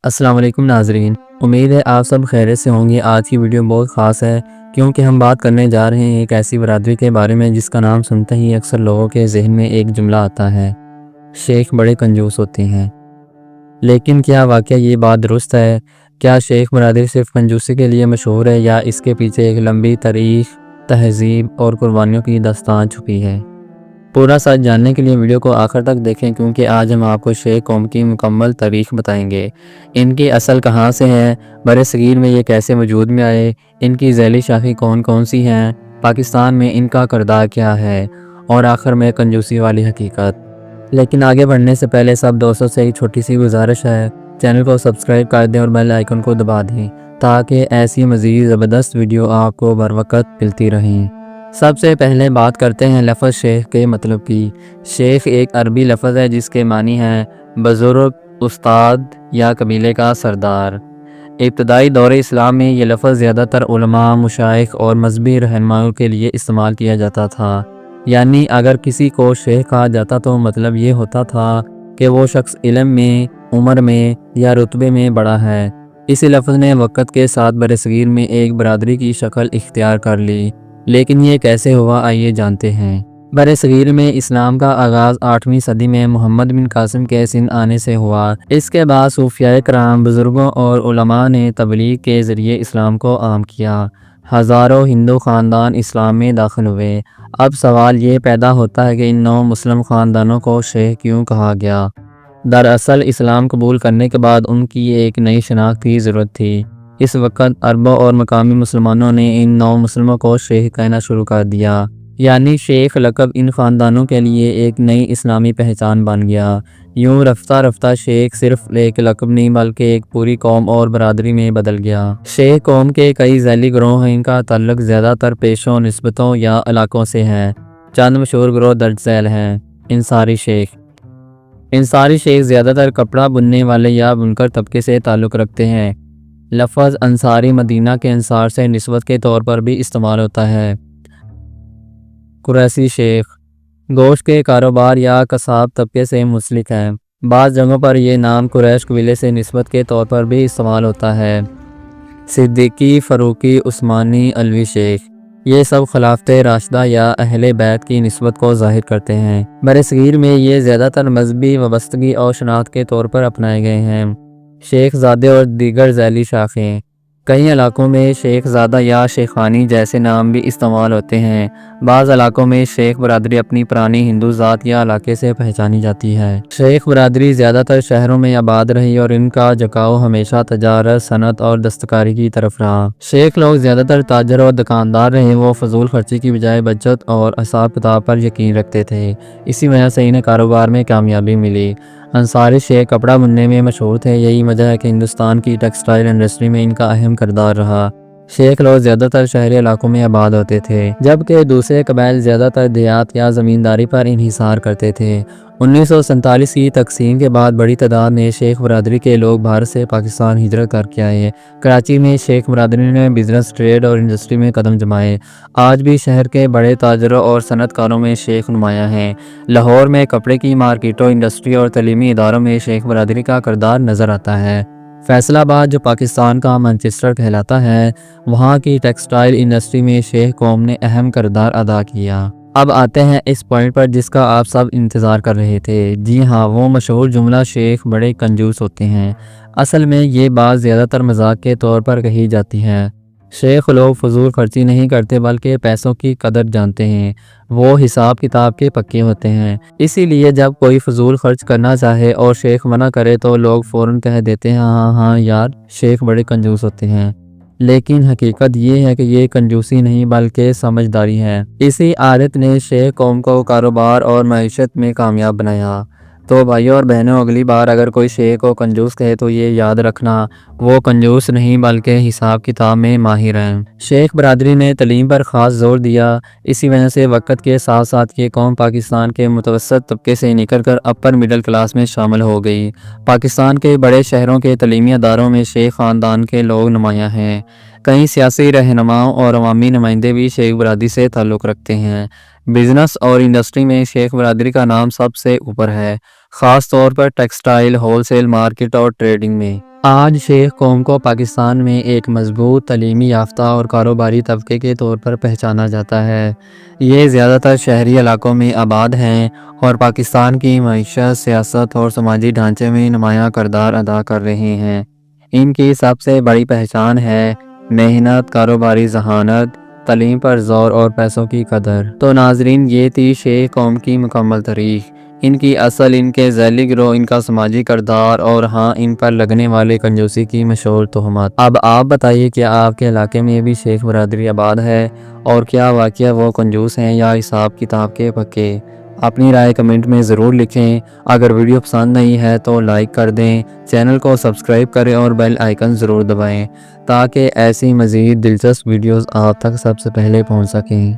السلام علیکم ناظرین، امید ہے آپ سب خیریت سے ہوں گے۔ آج کی ویڈیو بہت خاص ہے کیونکہ ہم بات کرنے جا رہے ہیں ایک ایسی برادری کے بارے میں جس کا نام سنتے ہی اکثر لوگوں کے ذہن میں ایک جملہ آتا ہے: شیخ بڑے کنجوس ہوتے ہیں۔ لیکن کیا واقعہ یہ بات درست ہے؟ کیا شیخ برادری صرف کنجوسی کے لیے مشہور ہے یا اس کے پیچھے ایک لمبی تاریخ، تہذیب اور قربانیوں کی داستان چھپی ہے؟ پورا سچ جاننے کے لیے ویڈیو کو آخر تک دیکھیں کیونکہ آج ہم آپ کو شیخ قوم کی مکمل تاریخ بتائیں گے۔ ان کی اصل کہاں سے ہے، برِ صغیر میں یہ کیسے وجود میں آئے، ان کی ذیلی شاخیں کون کون سی ہیں، پاکستان میں ان کا کردار کیا ہے، اور آخر میں کنجوسی والی حقیقت۔ لیکن آگے بڑھنے سے پہلے سب دوستوں سے ایک چھوٹی سی گزارش ہے، چینل کو سبسکرائب کر دیں اور بیل آئیکن کو دبا دیں تاکہ ایسی مزید زبردست ویڈیو آپ کو بر وقت ملتی رہیں۔ سب سے پہلے بات کرتے ہیں لفظ شیخ کے مطلب کی۔ شیخ ایک عربی لفظ ہے جس کے معنی ہے بزرگ، استاد یا قبیلے کا سردار۔ ابتدائی دور اسلام میں یہ لفظ زیادہ تر علماء، مشائخ اور مذہبی رہنماؤں کے لیے استعمال کیا جاتا تھا۔ یعنی اگر کسی کو شیخ کہا جاتا تو مطلب یہ ہوتا تھا کہ وہ شخص علم میں، عمر میں یا رتبے میں بڑا ہے۔ اسی لفظ نے وقت کے ساتھ برصغیر میں ایک برادری کی شکل اختیار کر لی۔ لیکن یہ کیسے ہوا، آئیے جانتے ہیں۔ برصغیر میں اسلام کا آغاز 8ویں صدی میں محمد بن قاسم کے سندھ آنے سے ہوا۔ اس کے بعد صوفیاء کرام، بزرگوں اور علماء نے تبلیغ کے ذریعے اسلام کو عام کیا۔ ہزاروں ہندو خاندان اسلام میں داخل ہوئے۔ اب سوال یہ پیدا ہوتا ہے کہ ان 9 مسلم خاندانوں کو شیخ کیوں کہا گیا؟ دراصل اسلام قبول کرنے کے بعد ان کی ایک نئی شناخت کی ضرورت تھی۔ اس وقت عربوں اور مقامی مسلمانوں نے ان 9 مسلموں کو شیخ کہنا شروع کر دیا۔ یعنی شیخ لقب ان خاندانوں کے لیے ایک نئی اسلامی پہچان بن گیا۔ یوں رفتہ رفتہ شیخ صرف ایک لقب نہیں بلکہ ایک پوری قوم اور برادری میں بدل گیا۔ شیخ قوم کے کئی ذیلی گروہ ہیں۔ ان کا تعلق زیادہ تر پیشوں، نسبتوں یا علاقوں سے ہے۔ چند مشہور گروہ درج ذیل ہیں۔ انصاری شیخ۔ انصاری شیخ زیادہ تر کپڑا بننے والے یا بنکر طبقے سے تعلق رکھتے ہیں۔ لفظ انصاری مدینہ کے انصار سے نسبت کے طور پر بھی استعمال ہوتا ہے۔ قریشی شیخ گوشت کے کاروبار یا قصاب طبقے سے منسلک ہے۔ بعض جگہوں پر یہ نام قریش قبیلے سے نسبت کے طور پر بھی استعمال ہوتا ہے۔ صدیقی، فاروقی، عثمانی، علوی شیخ یہ سب خلافت راشدہ یا اہل بیت کی نسبت کو ظاہر کرتے ہیں۔ برصغیر میں یہ زیادہ تر مذہبی وابستگی اور شناخت کے طور پر اپنائے گئے ہیں۔ شیخ زادے اور دیگر ذیلی شاخیں۔ کئی علاقوں میں شیخ زادہ یا شیخانی جیسے نام بھی استعمال ہوتے ہیں۔ بعض علاقوں میں شیخ برادری اپنی پرانی ہندو ذات یا علاقے سے پہچانی جاتی ہے۔ شیخ برادری زیادہ تر شہروں میں آباد رہی اور ان کا جھکاؤ ہمیشہ تجارت، صنعت اور دستکاری کی طرف رہا۔ شیخ لوگ زیادہ تر تاجر اور دکاندار رہے۔ وہ فضول خرچی کی بجائے بچت اور حساب کتاب پر یقین رکھتے تھے۔ اسی وجہ سے انہیں کاروبار میں کامیابی ملی۔ انصاری شیخ کپڑا بننے میں مشہور تھے۔ یہی وجہ ہے کہ ہندوستان کی ٹیکسٹائل انڈسٹری میں ان کا اہم کردار رہا۔ شیخ لوگ زیادہ تر شہری علاقوں میں آباد ہوتے تھے جبکہ دوسرے قبائل زیادہ تر دیہات یا زمینداری پر انحصار کرتے تھے۔ 1947 کی تقسیم کے بعد بڑی تعداد میں شیخ برادری کے لوگ بھارت سے پاکستان ہجرت کر کے آئے۔ کراچی میں شیخ برادری نے بزنس، ٹریڈ اور انڈسٹری میں قدم جمائے۔ آج بھی شہر کے بڑے تاجروں اور صنعت کاروں میں شیخ نمایاں ہیں۔ لاہور میں کپڑے کی مارکیٹوں، انڈسٹری اور تعلیمی اداروں میں شیخ برادری کا کردار نظر آتا ہے۔ فیصل آباد جو پاکستان کا مانچسٹر کہلاتا ہے، وہاں کی ٹیکسٹائل انڈسٹری میں شیخ قوم نے اہم کردار ادا کیا۔ اب آتے ہیں اس پوائنٹ پر جس کا آپ سب انتظار کر رہے تھے۔ جی ہاں، وہ مشہور جملہ شیخ بڑے کنجوس ہوتے ہیں۔ اصل میں یہ بات زیادہ تر مذاق کے طور پر کہی جاتی ہے۔ شیخ لوگ فضول خرچی نہیں کرتے بلکہ پیسوں کی قدر جانتے ہیں۔ وہ حساب کتاب کے پکے ہوتے ہیں۔ اسی لیے جب کوئی فضول خرچ کرنا چاہے اور شیخ منع کرے تو لوگ فوراً کہہ دیتے ہیں ہاں ہاں یار، شیخ بڑے کنجوس ہوتے ہیں۔ لیکن حقیقت یہ ہے کہ یہ کنجوسی نہیں بلکہ سمجھداری ہے۔ اسی عادت نے شیخ قوم کو کاروبار اور معیشت میں کامیاب بنایا۔ تو بھائیوں اور بہنوں، اگلی بار اگر کوئی شیخ کو کنجوس کہے تو یہ یاد رکھنا، وہ کنجوس نہیں بلکہ حساب کتاب میں ماہر ہیں۔ شیخ برادری نے تعلیم پر خاص زور دیا۔ اسی وجہ سے وقت کے ساتھ ساتھ یہ قوم پاکستان کے متوسط طبقے سے نکل کر اپر مڈل کلاس میں شامل ہو گئی۔ پاکستان کے بڑے شہروں کے تعلیمی اداروں میں شیخ خاندان کے لوگ نمایاں ہیں۔ کئی سیاسی رہنماؤں اور عوامی نمائندے بھی شیخ برادری سے تعلق رکھتے ہیں۔ بزنس اور انڈسٹری میں شیخ برادری کا نام سب سے اوپر ہے۔ خاص طور پر ٹیکسٹائل، ہول سیل مارکیٹ اور ٹریڈنگ میں۔ آج شیخ قوم کو پاکستان میں ایک مضبوط تعلیمی یافتہ اور کاروباری طبقے کے طور پر پہچانا جاتا ہے۔ یہ زیادہ تر شہری علاقوں میں آباد ہیں اور پاکستان کی معیشت، سیاست اور سماجی ڈھانچے میں نمایاں کردار ادا کر رہے ہیں۔ ان کی سب سے بڑی پہچان ہے محنت، کاروباری ذہانت، تعلیم پر زور اور پیسوں کی قدر۔ تو ناظرین، یہ تھی شیخ قوم کی مکمل تاریخ، ان کی اصل، ان کے ذیلی گروہ، ان کا سماجی کردار اور ہاں ان پر لگنے والے کنجوسی کی مشہور تہمات۔ اب آپ بتائیے کہ آپ کے علاقے میں بھی شیخ برادری آباد ہے اور کیا واقعہ وہ کنجوس ہیں یا حساب کتاب کے پکے؟ اپنی رائے کمنٹ میں ضرور لکھیں۔ اگر ویڈیو پسند نہیں ہے تو لائک کر دیں، چینل کو سبسکرائب کریں اور بیل آئیکن ضرور دبائیں تاکہ ایسی مزید دلچسپ ویڈیوز آپ تک سب سے پہلے پہنچ سکیں۔